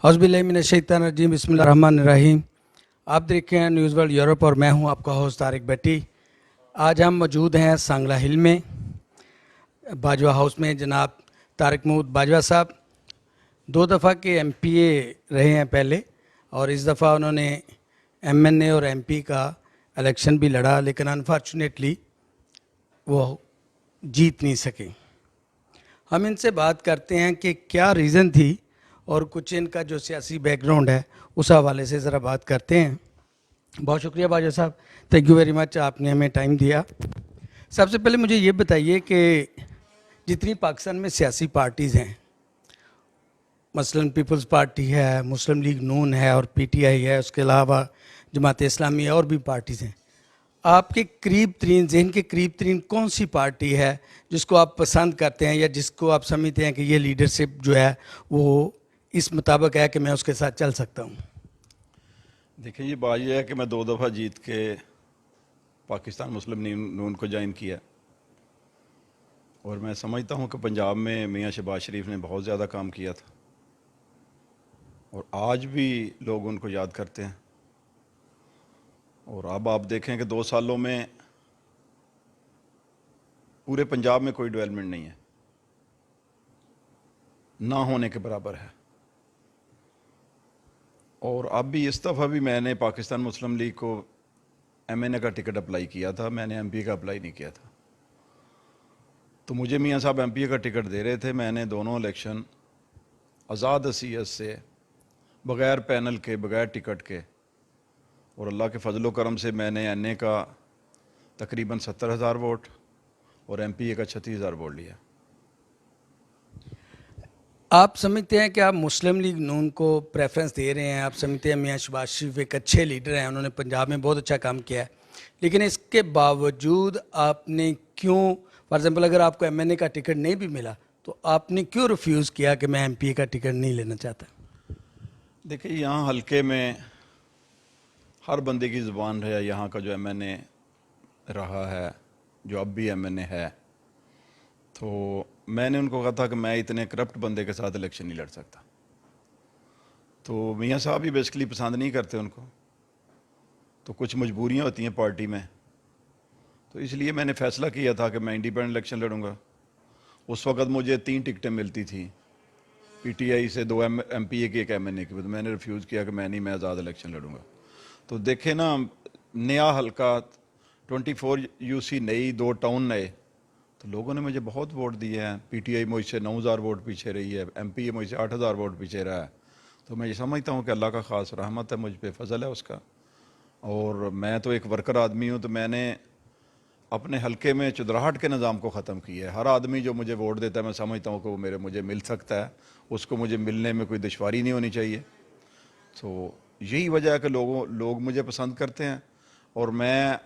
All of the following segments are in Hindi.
औज़ुबिल्लाहिमिनश्शैतानिर्रजीम बिस्मिल्लाहिर्रहमानिर्रहीम। आप देख रहे हैं न्यूज़ वर्ल्ड यूरोप और मैं हूं आपका होस्ट तारिक भट्टी। आज हम मौजूद हैं सांगला हिल में बाजवा हाउस में। जनाब तारिक महमूद बाजवा साहब 2 दफ़ा के एमपीए रहे हैं पहले, और इस दफ़ा उन्होंने एमएनए और एमपी का इलेक्शन भी लड़ा, लेकिन अनफॉर्चुनेटली वो जीत नहीं सके। हम इनसे बात करते हैं कि क्या रीज़न थी और कुछ इनका जो सियासी बैकग्राउंड है उस हवाले से ज़रा बात करते हैं। बहुत शुक्रिया बाजवा साहब, थैंक यू वेरी मच, आपने हमें टाइम दिया। सबसे पहले मुझे ये बताइए कि जितनी पाकिस्तान में सियासी पार्टीज़ हैं, मसलन पीपल्स पार्टी है, मुस्लिम लीग नून है और पीटीआई है, उसके अलावा जमात इस्लामी है और भी पार्टीज़ हैं, आपके करीब तरीन जहन के करीब तरीन कौन सी पार्टी है जिसको आप पसंद करते हैं या जिसको आप समझते हैं कि ये लीडरशिप जो है वो इस मुताबिक है कि मैं उसके साथ चल सकता हूँ? देखिए, ये बात यह है कि मैं 2 दफ़ा जीत के पाकिस्तान मुस्लिम नून को ज्वाइन किया, और मैं समझता हूँ कि पंजाब में मियाँ शहबाज शरीफ ने बहुत ज़्यादा काम किया था और आज भी लोग उनको याद करते हैं। और अब आप देखें कि 2 सालों में पूरे पंजाब में कोई डेवलपमेंट नहीं है, ना होने के बराबर है। और अब भी इस दफ़ा भी मैंने पाकिस्तान मुस्लिम लीग को एमएनए का टिकट अप्लाई किया था, मैंने एमपी का अप्लाई नहीं किया था। तो मुझे मियाँ साहब एमपी का टिकट दे रहे थे। मैंने दोनों इलेक्शन आज़ाद हसीयत से, बग़ैर पैनल के, बग़ैर टिकट के, और अल्लाह के फजलो करम से मैंने एनए का तकरीबन 70,000 वोट और एमपीए का 36,000 वोट लिया। आप समझते हैं कि आप मुस्लिम लीग नून को प्रेफरेंस दे रहे हैं? आप समझते हैं मियाँ शहबाज शरीफ एक अच्छे लीडर हैं, उन्होंने पंजाब में बहुत अच्छा काम किया है, लेकिन इसके बावजूद आपने क्यों, फॉर एग्जांपल अगर आपको एमएनए का टिकट नहीं भी मिला तो आपने क्यों रिफ्यूज़ किया कि मैं एमपीए का टिकट नहीं लेना चाहता? देखिए, यहाँ हल्के में हर बंदे की ज़ुबान है, यहाँ का जो एमएनए रहा है, जो अब भी एमएनए है, तो मैंने उनको कहा था कि मैं इतने करप्ट बंदे के साथ इलेक्शन नहीं लड़ सकता। तो मियाँ साहब भी बेसिकली पसंद नहीं करते उनको, तो कुछ मजबूरियाँ होती हैं पार्टी में, तो इसलिए मैंने फ़ैसला किया था कि मैं इंडिपेंडेंट इलेक्शन लड़ूंगा। उस वक़्त मुझे 3 टिकटें मिलती थी, पीटीआई से 2 एमपीए की, 1 एमएनए की, तो मैंने रिफ्यूज़ किया कि मैं आज़ाद इलेक्शन लड़ूंगा। तो देखे ना, नया हल्का 24 यूसी नई, 2 टाउन नए, तो लोगों ने मुझे बहुत वोट दिए हैं। पीटीआई मुझसे 9,000 वोट पीछे रही है, एमपीए मुझसे 8,000 वोट पीछे रहा है। तो मैं ये समझता हूँ कि अल्लाह का ख़ास रहमत है, मुझ पे फजल है उसका। और मैं तो एक वर्कर आदमी हूँ, तो मैंने अपने हल्के में चुदराहट के निज़ाम को ख़त्म किया है। हर आदमी जो मुझे वोट देता है, मैं समझता हूँ कि वो मुझे मिल सकता है, उसको मुझे मिलने में कोई दुश्वारी नहीं होनी चाहिए। तो यही वजह है कि लोग मुझे पसंद करते हैं, और मैं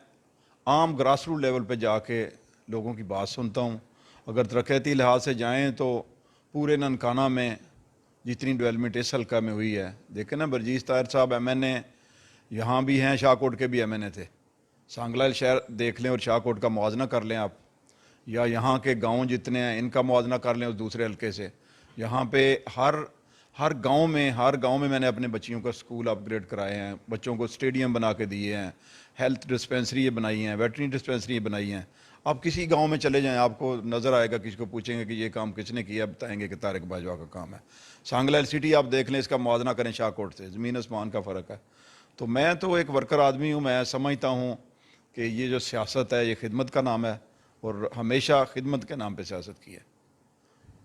आम ग्रास रूट लेवल पे जाके लोगों की बात सुनता हूँ। अगर तरक्याती लिहाज से जाएँ तो पूरे ननकाना में जितनी डेवलपमेंट इस हल्का में हुई है, देखें ना, बरजीस ताहिर साहब एमएनए यहाँ भी हैं, शाहकोट के भी एमएनए थे। सांगला शहर देख लें और शाहकोट का मुआवजा कर लें आप, या यहाँ के गांव जितने हैं इनका मुआवजा कर लें उस दूसरे हल्के से। यहाँ पे हर गांव में मैंने अपने बच्चियों का स्कूल अपग्रेड कराए हैं, बच्चों को स्टेडियम बना के दिए हैं, हेल्थ डिस्पेंसरी बनाई हैं, वेटरनरी डिस्पेंसरी बनाई हैं। आप किसी गांव में चले जाएं, आपको नज़र आएगा, किसी को पूछेंगे कि ये काम किसने किया, बताएंगे कि तारिक बाजवा का काम है। सांगला सिटी आप देख लें, इसका मुआवजा करें शाहकोट से, ज़मीन आसमान का फ़र्क है। तो मैं तो एक वर्कर आदमी हूँ, मैं समझता हूँ कि ये जो सियासत है ये खिदमत का नाम है, और हमेशा खिदमत के नाम पे सियासत की है।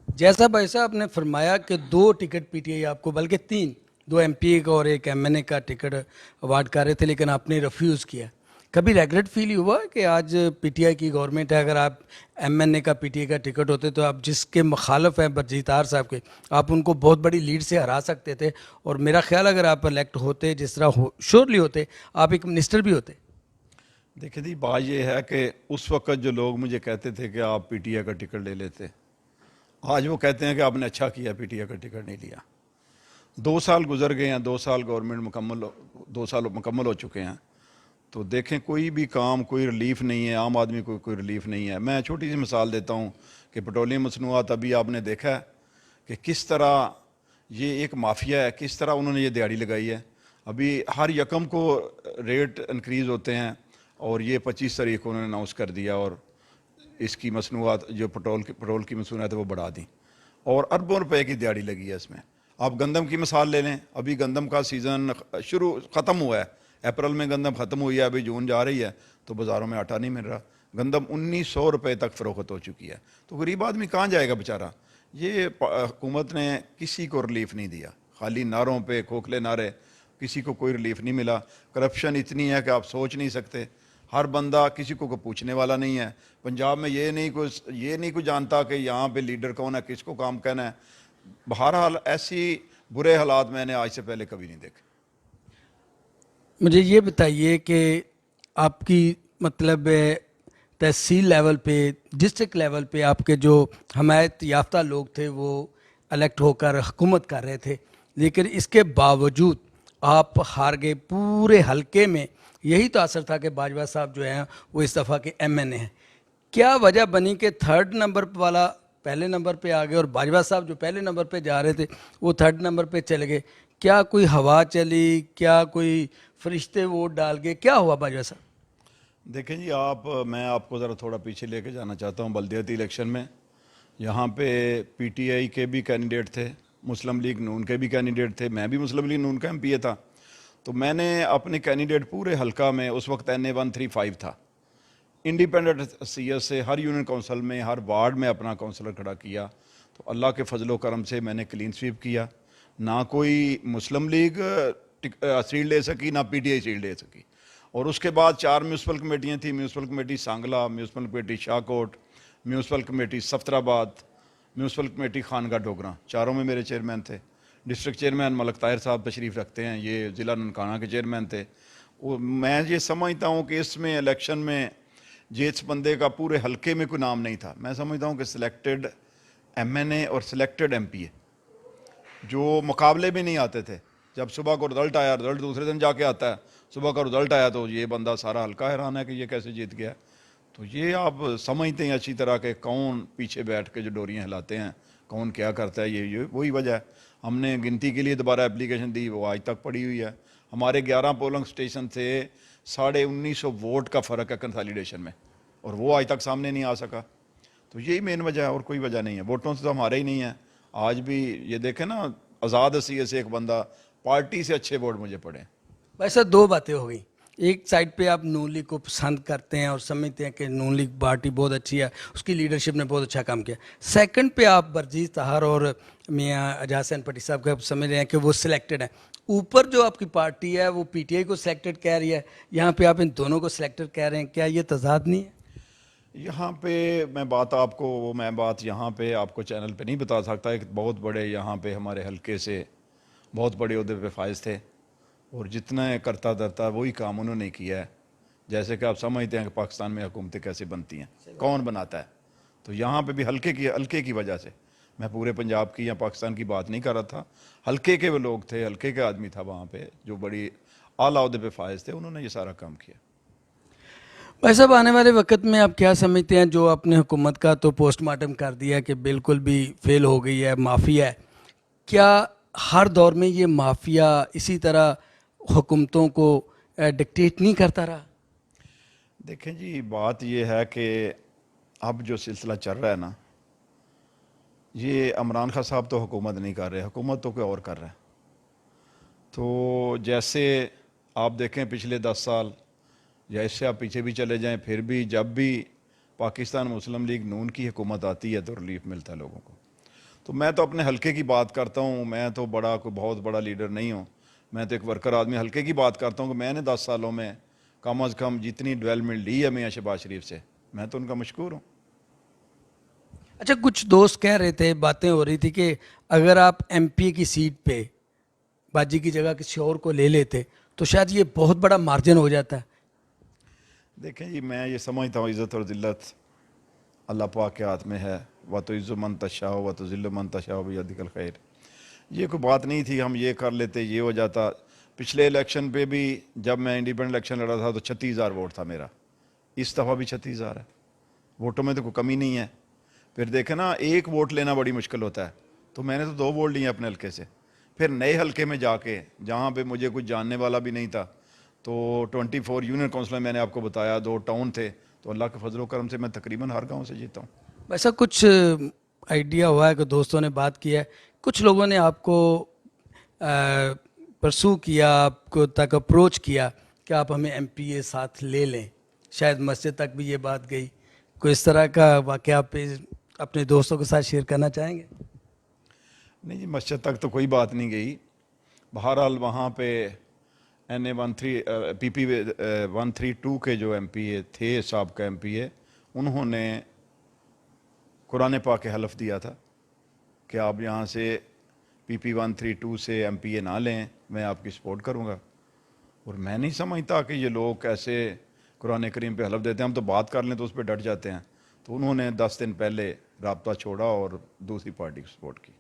जैसा भाई साहब ने फरमाया कि 2 टिकट पीटीआई आपको, बल्कि 3, 2 एमपीए का और 1 एमएनए का टिकट अवार्ड कर रहे थे, लेकिन आपने रिफ्यूज़ किया। कभी रेगुलेट फील हुआ कि आज पीटीआई की गवर्नमेंट है, अगर आप एमएनए का पीटीआई का टिकट होते तो आप जिसके मुखालफ हैं बरजीतार साहब के, आप उनको बहुत बड़ी लीड से हरा सकते थे, और मेरा ख्याल अगर आप इलेक्ट होते, जिस तरह श्योरली होते, आप एक मिनिस्टर भी होते। देखिए जी, बात ये है कि उस वक्त जो लोग मुझे कहते थे कि आप पीटीआई का टिकट ले लेते, आज वो कहते हैं कि आपने अच्छा किया पीटीआई का टिकट नहीं लिया। 2 साल गुजर गए हैं, 2 साल गवर्नमेंट मुकम्मल, 2 साल मुकम्मल हो चुके हैं। तो देखें, कोई भी काम, कोई रिलीफ नहीं है, आम आदमी को कोई रिलीफ नहीं है। मैं छोटी सी मिसाल देता हूँ कि पेट्रोलियम मसनूआत, अभी आपने देखा है कि किस तरह ये एक माफिया है, किस तरह उन्होंने ये दिहाड़ी लगाई है। अभी हर यकम को रेट इंक्रीज़ होते हैं और ये 25 तारीख को उन्होंने अनाउंस कर दिया और इसकी मसनूआत जो पेट्रोल की मसनूआत है वो बढ़ा दी और अरबों रुपए की दिहाड़ी लगी है इसमें। आप गंदम की मिसाल ले लें, अभी गंदम का सीज़न ख़त्म हुआ है, अप्रैल में गंदम ख़त्म हुई है, अभी जून जा रही है तो बाज़ारों में आटा नहीं मिल रहा। गंदम 1900 रुपये तक फ़रोख्त हो चुकी है। तो गरीब आदमी कहाँ जाएगा बेचारा। ये हुकूमत ने किसी को रिलीफ नहीं दिया, खाली नारों पे खोखले नारे, किसी को कोई रिलीफ नहीं मिला। करप्शन इतनी है कि आप सोच नहीं सकते। हर बंदा, किसी को पूछने वाला नहीं है। पंजाब में ये नहीं कोई जानता कि यहाँ पे लीडर कौन है, किसको काम कहना है। बहरहाल ऐसी बुरे हालात मैंने आज से पहले कभी नहीं देखे। मुझे ये बताइए कि आपकी मतलब तहसील लेवल पे, डिस्ट्रिक्ट लेवल पे आपके जो हमायत याफ्ता लोग थे वो इलेक्ट होकर हुकूमत कर रहे थे, लेकिन इसके बावजूद आप हार गए पूरे हलके में। यही तो असर था कि बाजवा साहब जो हैं वो इस दफ़ा के MNA हैं। क्या वजह बनी कि थर्ड नंबर वाला पहले नंबर पे आ गए और बाजवा साहब जो पहले नंबर पे जा रहे थे वो थर्ड नंबर पे चले गए? क्या कोई हवा चली, क्या कोई फरिश्ते वोट डाल गए, क्या हुआ बाजवा साहब? देखें जी, मैं आपको ज़रा थोड़ा पीछे लेके जाना चाहता हूँ। बल्दियाती इलेक्शन में यहाँ पे PTI के भी कैंडिडेट थे, मुस्लिम लीग नून के भी कैंडिडेट थे, मैं भी मुस्लिम लीग नून का MPA था। तो मैंने अपने कैंडिडेट पूरे हलका में, उस वक्त NA 135 था, इंडिपेंडेंट CS से हर यूनियन काउंसिल में, हर वार्ड में अपना काउंसलर खड़ा किया। तो अल्लाह के फजलो करम से मैंने क्लीन स्वीप किया। ना कोई मुस्लिम लीग सीट ले सकी, ना PTI सीट ले सकी। और उसके बाद 4 म्यूनसिपल कमेटियाँ थी, municipal committee Sangla, municipal committee Shahkot, municipal committee Safatrabad, municipal committee Khanga Dogra, चारों में मेरे चेयरमैन थे। डिस्ट्रिक्ट चेयरमैन मलक ताहिर साहब तशरीफ़ रखते हैं, ये ज़िला ननकाना के चेयरमैन थे। मैं ये समझता हूँ कि इसमें इलेक्शन में जिस बंदे का पूरे हलके में कोई नाम नहीं था, मैं समझता हूँ कि सिलेक्टेड MNA और सिलेक्टेड MPA जो मुकाबले में नहीं आते थे, जब सुबह को रिजल्ट आया, रिजल्ट दूसरे दिन जाके आता है, सुबह का रिजल्ट आया तो ये बंदा सारा हल्का हैरान है कि ये कैसे जीत गया। तो ये आप समझते हैं अच्छी तरह के कौन पीछे बैठ के जो डोरियां हिलाते हैं, कौन क्या करता है। ये वही वजह है। हमने गिनती के लिए दोबारा एप्लीकेशन दी, वो आज तक पड़ी हुई है। हमारे 11 पोलिंग स्टेशन से 1950 वोट का फ़र्क है कंसोलिडेशन में, और वो आज तक सामने नहीं आ सका। तो यही मेन वजह है और कोई वजह नहीं है। वोटों से तो हमारे ही नहीं है। आज भी ये देखें ना, आज़ाद हसीयत से एक बंदा, पार्टी से अच्छे वोट मुझे पड़े। वैसे दो बातें हो गई। एक साइड पे आप नून लीग को पसंद करते हैं और समझते हैं कि नून लीग पार्टी बहुत अच्छी है, उसकी लीडरशिप ने बहुत अच्छा काम किया। सेकंड पे आप बरजीत तहार और मियाँ एजाज हुसैन पट्टी साहब का समझ रहे हैं कि वो सिलेक्टेड हैं। ऊपर जो आपकी पार्टी है वो PTI को सिलेक्टेड कह रही है, यहाँ पे आप इन दोनों को सिलेक्टेड कह रहे हैं। क्या ये तजाद नहीं है? यहाँ पे मैं बात यहाँ पे आपको चैनल पे नहीं बता सकता। एक बहुत बड़े यहाँ पे हमारे हलके से बहुत बड़े अहदे पे फायज थे और जितना करता धरता वही काम उन्होंने किया है। जैसे कि आप समझते हैं कि पाकिस्तान में हुकूमतें कैसे बनती हैं, कौन बनाता है। तो यहाँ पे भी हल्के की वजह से, मैं पूरे पंजाब की या पाकिस्तान की बात नहीं कर रहा था, हल्के के वो लोग थे, हल्के के आदमी था वहाँ पे जो बड़ी आला अहदे पे फायज थे, उन्होंने ये सारा काम किया। भाई साहब, आने वाले वक्त में आप क्या समझते हैं? जो आपने हुकूमत का तो पोस्टमार्टम कर दिया कि बिल्कुल भी फेल हो गई है, माफिया है। क्या हर दौर में ये माफिया इसी तरह हुकूमतों को डिक्टेट नहीं करता रहा? देखें जी, बात ये है कि अब जो सिलसिला चल रहा है ना, ये इमरान खान साहब तो हुकूमत नहीं कर रहे, हुकूमत तो कोई और कर रहा है। तो जैसे आप देखें पिछले 10 साल या इससे आप पीछे भी चले जाएं, फिर भी जब भी पाकिस्तान मुस्लिम लीग नून की हुकूमत आती है तो रिलीफ मिलता है लोगों को। तो मैं तो अपने हलके की बात करता हूँ, मैं तो कोई बहुत बड़ा लीडर नहीं हूँ, मैं तो एक वर्कर आदमी हलके की बात करता हूँ कि मैंने 10 सालों में कम अज़ कम जितनी डेवलपमेंट ली है मियाँ शहबाज शरीफ से, मैं तो उनका मशकूर हूँ। अच्छा, कुछ दोस्त कह रहे थे, बातें हो रही थी कि अगर आप MP की सीट पे बाजी की जगह किसी और को ले लेते तो शायद ये बहुत बड़ा मार्जिन हो जाता है। देखें जी, मैं ये समझता हूँ इज़्ज़त और ज़िल्लत अल्लाह पाक के हाथ में है। व तो इज़्ज़ु मन तशाओ व तो ज़िल्लु मन तशाओ बियदिकल खैर। ये कोई बात नहीं थी हम ये कर लेते, ये हो जाता। पिछले इलेक्शन पे भी जब मैं इंडिपेंडेंट इलेक्शन लड़ा था तो 36,000 वोट था मेरा, इस दफ़ा भी 36,000 है। वोटों में तो कोई कमी नहीं है। फिर देखें ना, एक वोट लेना बड़ी मुश्किल होता है, तो मैंने तो 2 वोट लिए अपने हल्के से। फिर नए हल्के में जाके जहाँ पे मुझे कुछ जानने वाला भी नहीं था, तो 24 यूनियन काउंसिल मैंने आपको बताया, 2 टाउन थे, तो अल्लाह के फजलो करम से मैं तकरीबन हर गांव से जीता हूँ। वैसा कुछ आइडिया हुआ है कि दोस्तों ने बात की है, कुछ लोगों ने आपको परसू किया, आपको तक अप्रोच किया कि आप हमें एमपीए साथ ले लें, शायद मस्जिद तक भी ये बात गई, कोई इस तरह का वाक़या आप अपने दोस्तों के साथ शेयर करना चाहेंगे? नहीं जी, मस्जिद तक तो कोई बात नहीं गई। बहरहाल वहाँ पे NA 13 PP 132 के जो MPA थे, साहब का MPA, उन्होंने कुरान पाक के हलफ दिया था कि आप यहाँ से PP 132 से MPA ना लें, मैं आपकी सपोर्ट करूँगा। और मैं नहीं समझता कि ये लोग कैसे कुरान करीम पे हलफ देते हैं, हम तो बात कर लें तो उस पर डट जाते हैं। तो उन्होंने 10 दिन पहले राब्ता छोड़ा और दूसरी पार्टी को सपोर्ट की।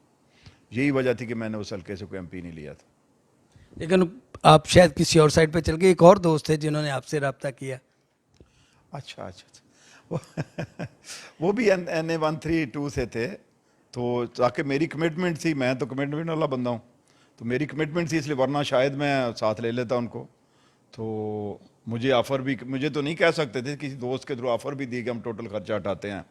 यही वजह थी कि मैंने उस हल्के से कोई MP नहीं लिया था। लेकिन आप शायद किसी और साइड पे चल गए, एक और दोस्त थे जिन्होंने आपसे रब्ता किया। अच्छा अच्छा अच्छा। वो भी NA 132 से थे, तो ताकि मेरी कमिटमेंट थी, मैं तो कमिटमेंट वाला बंदा हूँ, तो मेरी कमिटमेंट थी, इसलिए, वरना शायद मैं साथ ले लेता उनको। तो मुझे ऑफ़र भी, मुझे तो नहीं कह सकते थे, किसी दोस्त के थ्रू ऑफ़र भी दी कि हम टोटल खर्चा हटाते हैं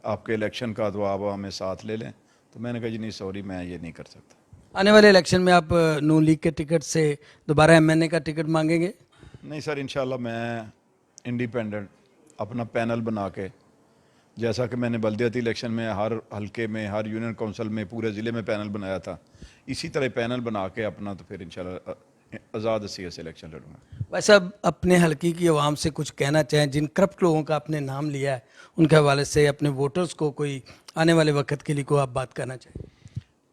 आपके इलेक्शन का, तो आप हमें साथ ले लें। तो मैंने कहा जी नहीं सॉरी, मैं ये नहीं कर सकता। आने वाले इलेक्शन में आप नून लीग के टिकट से दोबारा MNA का टिकट मांगेंगे? नहीं सर, इंशाल्लाह मैं इंडिपेंडेंट अपना पैनल बना के, जैसा कि मैंने बल्दियाती इलेक्शन में हर हल्के में, हर यूनियन काउंसिल में, पूरे ज़िले में पैनल बनाया था, इसी तरह पैनल बना के अपना, तो फिर इंशाल्लाह आज़ाद हसीयत से इलेक्शन लड़ूंगा। वैसे अब अपने हल्के की आवाम से कुछ कहना चाहें, जिन करप्ट लोगों का आपने नाम लिया है, उनके हवाले से अपने वोटर्स को कोई आने वाले वक्त के लिए को आप बात करना चाहें?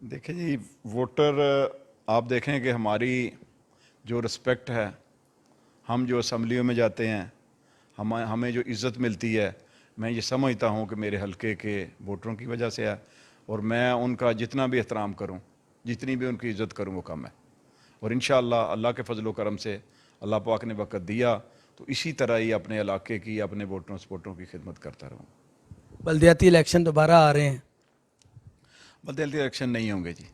देखिए जी, वोटर, आप देखें कि हमारी जो रिस्पेक्ट है, हम जो असम्बलियों में जाते हैं, हमें जो इज़्ज़त मिलती है, मैं ये समझता हूँ कि मेरे हल्के के वोटरों की वजह से है। और मैं उनका जितना भी एहतराम करूँ, जितनी भी उनकी इज़्ज़त करूँ, वो कम है। और इंशाअल्लाह अल्लाह के फजलो करम से अल्लाह पाक ने वक़्त दिया तो इसी तरह ही अपने इलाके की, अपने वोटरों सपोर्टरों की खिदमत करता रहूँ। बल्दियाती इलेक्शन दोबारा आ रहे हैं, बल्दियाती इलेक्शन नहीं होंगे जी।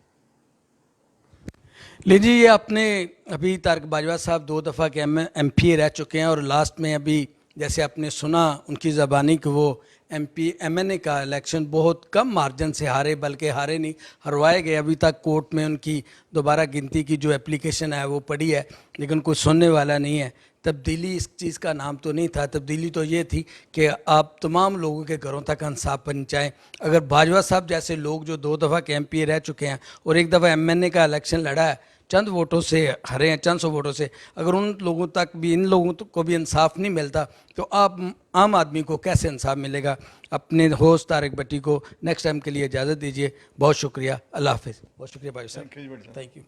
लीजिए, ये आपने अभी तारिक बाजवा साहब 2 दफ़ा के MPA रह चुके हैं, और लास्ट में अभी जैसे आपने सुना उनकी ज़बानी कि वो MNA का इलेक्शन बहुत कम मार्जिन से हारे, बल्कि हारे नहीं, हरवाए गए। अभी तक कोर्ट में उनकी दोबारा गिनती की जो एप्लीकेशन है वो पड़ी है, लेकिन कोई सुनने वाला नहीं है। तब्दीली इस चीज़ का नाम तो नहीं था, तब्दीली तो ये थी कि आप तमाम लोगों के घरों तक इंसाफ पहुँचाएँ। अगर बाजवा साहब जैसे लोग जो 2 दफ़ा के MPA रह चुके हैं और 1 दफ़ा MNA का इलेक्शन लड़ा है, चंद वोटों से हरे हैं, चंद 100 वोटों से, अगर उन लोगों तक भी, इन लोगों को भी इंसाफ नहीं मिलता, तो आप आम आदमी को कैसे इंसाफ मिलेगा? अपने होस्ट तारिक भट्टी को नेक्स्ट टाइम के लिए इजाज़त दीजिए। बहुत शुक्रिया, अल्लाह हाफिज़। बहुत शुक्रिया भाई साहब, थैंक यू।